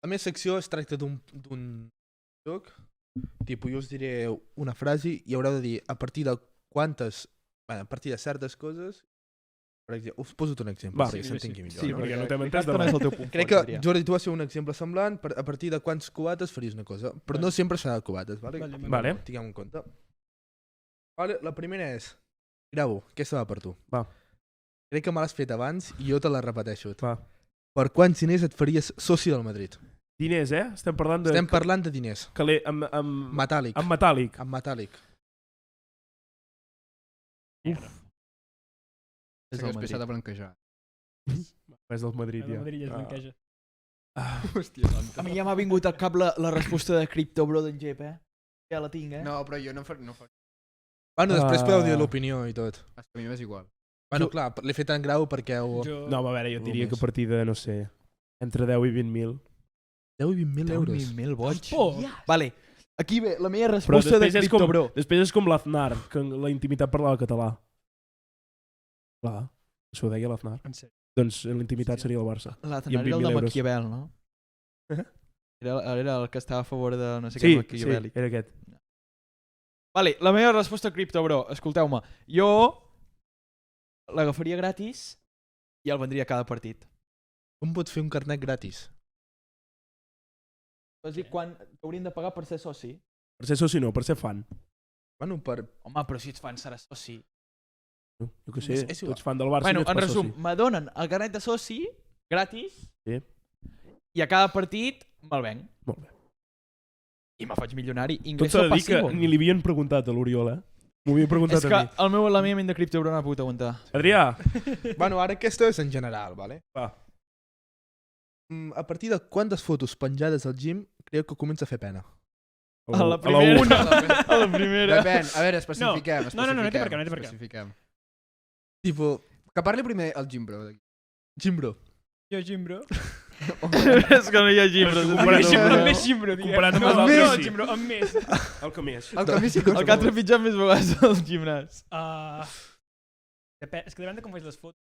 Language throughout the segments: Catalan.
La meva secció es tracta d'un joc. Tipo, jo us diré una frase i haureu de dir a partir de quantes... a partir de certes coses... Per exemple, us poso un exemple perquè s'entengui millor. Sí, no? perquè no t'hem entès Aquest no és el teu punt Crec fort, que, Adrià. Jordi, tu vas fer un exemple semblant, a partir de quants cubates faries una cosa. Però no sempre serà de cubates, vale? Vale. Tinguem en compte. Vale, la primera és... Gravo, aquesta va per tu. Va. Crec que me l'has fet abans i jo te la repeteixo. Va. Per quants diners et faries soci del Madrid? Diners, Estem parlant de... Estem parlant de diners. Amb Metàl·lic. Amb metàl·lic. Amb metàl·lic. És que el després s'ha de Madrid. blanquejar. És del Madrid, El ja. Madrid ja es blanqueja. Hòstia santa. A mi ja m'ha vingut al cap la resposta de Crypto Bro d'en Jep, Ja la tinc, No, però jo no faig... Bueno, després podeu dir l'opinió i tot. És que a mi m'és igual. Bueno, clar, l'he fet en grau perquè... No, a veure, jo et diria que a Només. partir de, no sé, entre 10 i 20.000. 10 i 20.000 euros. 20.000 boig. Por. Vale, aquí ve la meva Però resposta de després és, Crypto Bro. després és com l'Aznar, que en la intimitat parlava català. Clar, això ho deia l'Aznar. En sèrio. Doncs en la intimitat seria el Barça. L'Aznar I amb era el 20.000 de euros. Maquiavel, no? Era el que estava a favor de no sé què Sí, maquiavèlic. era aquest. Vale, la meva resposta a Crypto Bro, escolteu-me, jo l'agafaria gratis i el vendria a cada partit. Com pots fer un carnet gratis? Vas dir quan t'haurien de pagar per ser soci? Per ser soci no, per ser fan. Bueno, per... Home, però si ets fan seràs soci. Jo què sé, És igual. tu ets fan del Barça Bueno, i no ets en pas resum, soci. me donen el carnet de soci gratis Sí. i a cada partit me'l venc. Molt bé. I me faig milionari. Tot Ingresso s'ha de dir que passivo. ni li havien preguntat a l'Oriol, M'ho havia preguntat És que a mi. la meva ment de Crypto Bro no ha pogut aguantar. Adrià, Bueno, ara aquesta és en general, vale? va. A partir de quantes fotos penjades al gym creu que comença a fer pena? A la A primera. una. A la primera. Depèn, a veure, especifiquem. No té per què, no té per què. Especifiquem. Tipo, Que parli primer el Gimbro. gym bro. Jo, Gimbro. És que no hi ha llibres. Comparat Amb més Gimbro, diguem. comparat amb No, els no, altres, sí. Gimbro, amb més. El que més. El que a mi sí que El que ha trepitjat més vegades al gimnàs. És que depèn de com faig les fotos.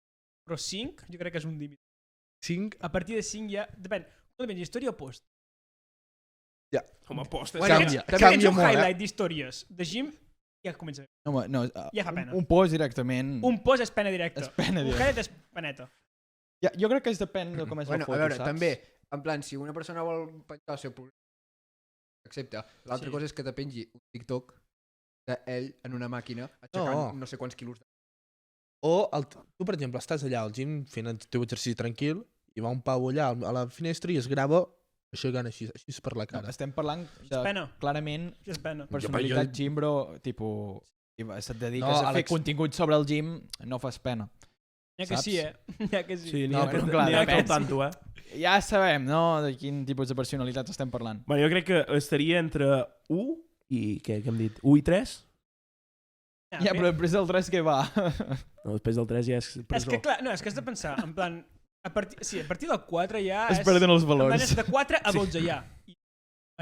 Però 5 jo crec que és un límit. 5? A partir de 5 ja... Depèn. Depèn, història o post? Com a posta. Canvia, Si canvia tens un molt, highlight d'històries de gym, ja comença. Home, no, Ja fa pena. un post directament. Un post és pena directa. És pena Un directa. highlight és peneta. Ja, jo crec que es depèn de com és Bueno, la foto, a veure, saps? també, en plan, si una persona vol penjar el seu programa, accepta. L'altra Sí. cosa és que te pengi un TikTok d'ell en una màquina aixecant no sé quants quilos. O tu, per exemple, estàs allà al gym fent el teu exercici tranquil i va un pau allà a la finestra i es grava aixecant així per la No, cara. estem parlant És de, pena. clarament, És pena. personalitat gym, bro, tipus... Si et dediques No, a fer Àlex. contingut sobre el gym, no fas pena. Ja que Saps? sí, Ja que sí. Sí, n'hi No, ha que, però clar, n'hi ha que depèn. al tanto, Ja sabem, no?, de quin tipus de personalitats estem parlant. Bueno, jo crec que estaria entre 1 i... Què hem dit? 1 i 3? Ja, però després del 3 què va? No, després del 3 ja és És presó. que clar, no, és que has de pensar, en plan... A partir del 4 ja Es és... perden els En plan, valors. és de 4 a 12 ja.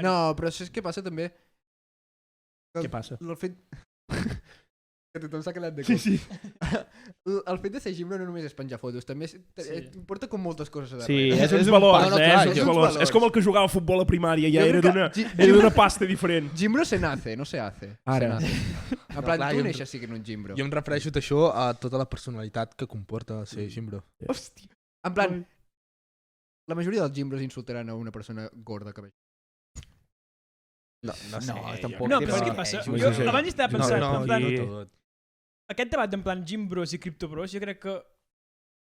No, però saps què passa també? Què passa? El fet... que tothom s'ha quedat de cop. Sí. El fet de ser Gimbro no només és penjar fotos, també porta com moltes coses a Sí, darrere. és uns un valors, pas. No, clar, és és uns uns valors. valors. És com el que jugava a futbol a primària, ja Jo era crec d'una que era d'una pasta diferent. Gimbro se nace, no se hace. Ara. Se nace. En plan, clar, tu jo em- neixes siguent un Gimbro. Jo em refereixo a això a tota la personalitat que comporta ser gym bro. Hòstia. En plan, la majoria dels Gimbros insultaran a una persona gorda que veig. No No, tampoc. No, té però saps per què passa? jo Jo no sé. abans estava No, pensant, no, en plan, aquí- tot. aquest debat en plan gym bros i cripto bros, jo crec que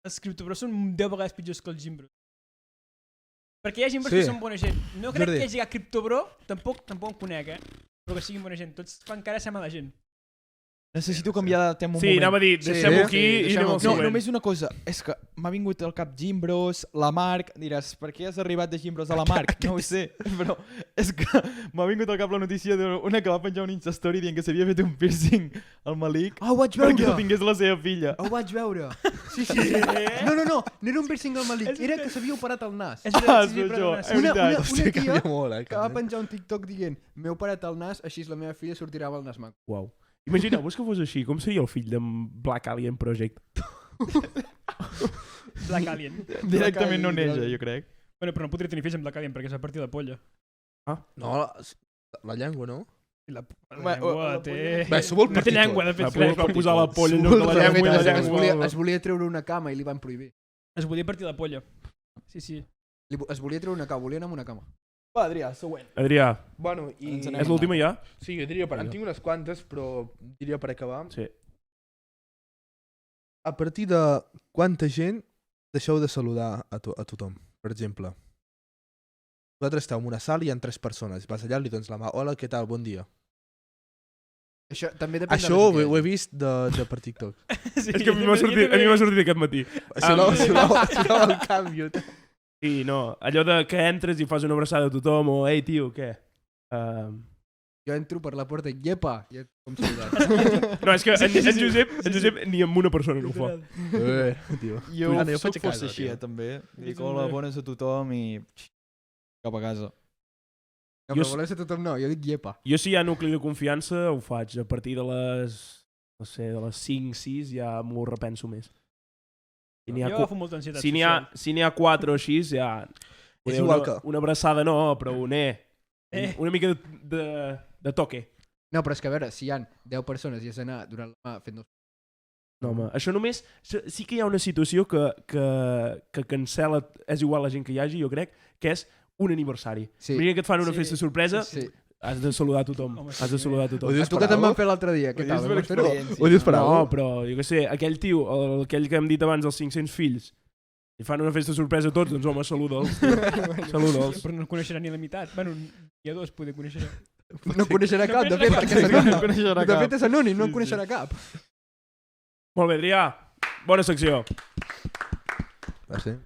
els cripto bros són 10 vegades pitjors que els gym bros. Perquè hi ha gym bros que Sí. són bona gent. No crec Jordi. que hi hagi cap cripto bro, tampoc en conec, però que siguin bona gent. Tots fan cara a mala gent. Necessito canviar de tema un Sí, moment. anava a dir, deixem-ho aquí i deixem-ho anem al aquí. No, següent. només una cosa. És que m'ha vingut al cap Gimbros, la Marc... Diràs, per què has arribat de Gimbros a la Marc? No ho sé, però és que m'ha vingut al cap la notícia d'una que va penjar un Instastory dient que s'havia fet un piercing al Malic Oh, ho vaig perquè el tingués la seva filla. Ho vaig veure. Sí, sí, sí. No era un piercing al malic, era que s'havia operat el nas. És Ah, veritat, sí, és però això. és És veritat. Una tia canvia molt, que va penjar un TikTok dient m'he operat el nas, així la meva filla sortirà amb el nas maco. Uau. Imagineu-vos que fos així. Com seria el fill d'en Black Alien Project? Black Alien. Directament no neix, jo crec. Bueno, però no podria tenir fills amb la Càdien perquè és a partir de polla. No, la llengua, no? I la Bé, llengua la té... Bé, s'ho vol No té partir llengua, de fet. Va posar la polla en lloc de la Ja, llengua i la ja, llengua. Es volia treure una cama i li van prohibir. Es volia partir la polla. Sí, sí. Es volia treure una cama, volia anar amb una cama. Va, Adrià, següent. Adrià, Bueno, i... Ens anem. és l'última ja? Sí, jo diria, en tinc unes quantes, però diria per acabar. Sí. A partir de quanta gent deixeu de saludar a tothom? Per exemple, vosaltres esteu en una sala i hi ha 3 persones. Vas allà, li dones la mà. Hola, què tal? Bon dia. Això també depèn Això ho he vist de per TikTok. Sí, És que a mi m'ha sortit aquest matí. Si no el canvio. I no, allò de que entres i fas una abraçada a tothom o ei tio, què? Jo entro per la porta i llepa, i com saludat. No, és que en Josep ni amb una persona no ho fa. Tio. Jo Ara, jo soc faig a casa, força així, tio. també. Dic hola, bones a tothom i... cap a casa. No, Jo però voler ser tothom no, jo dic llepa. Jo si hi ha nucli de confiança ho faig. A partir de les, no sé, de les 5, 6 ja m'ho repenso més. Si n'hi ha, Jo agafo molta ansietat si n'hi ha 4 o 6 ja... És Poder igual una, que- una abraçada no, però una mica de toque. No, però és que a veure, si hi ha 10 persones i has d'anar durant la mà fent... No, home, això només... Sí que hi ha una situació que cancela, és igual la gent que hi hagi, jo crec, que és un aniversari. Sí. Imagina que et fan una Sí. festa sorpresa, Sí. has de saludar a tothom. Home, sí Has de que- saludar a tothom. Ho dius A tu per que te'n algo? van fer l'altre dia, què tal? per Vam fer-ho? experiència. Ho dius per No, algo? però jo què sé, aquell tio, aquell que hem dit abans dels 500 fills, i fan una festa sorpresa a tots, doncs home, saluda'ls. Saluda'ls. Però no coneixerà ni la meitat. Bueno, hi ha 2, poder conèixer. No coneixerà cap, de fet, perquè és No anònim. coneixerà De cap. fet és anònim, no Sí, en coneixerà cap. Molt bé, Adrià. Bona secció. Va ser.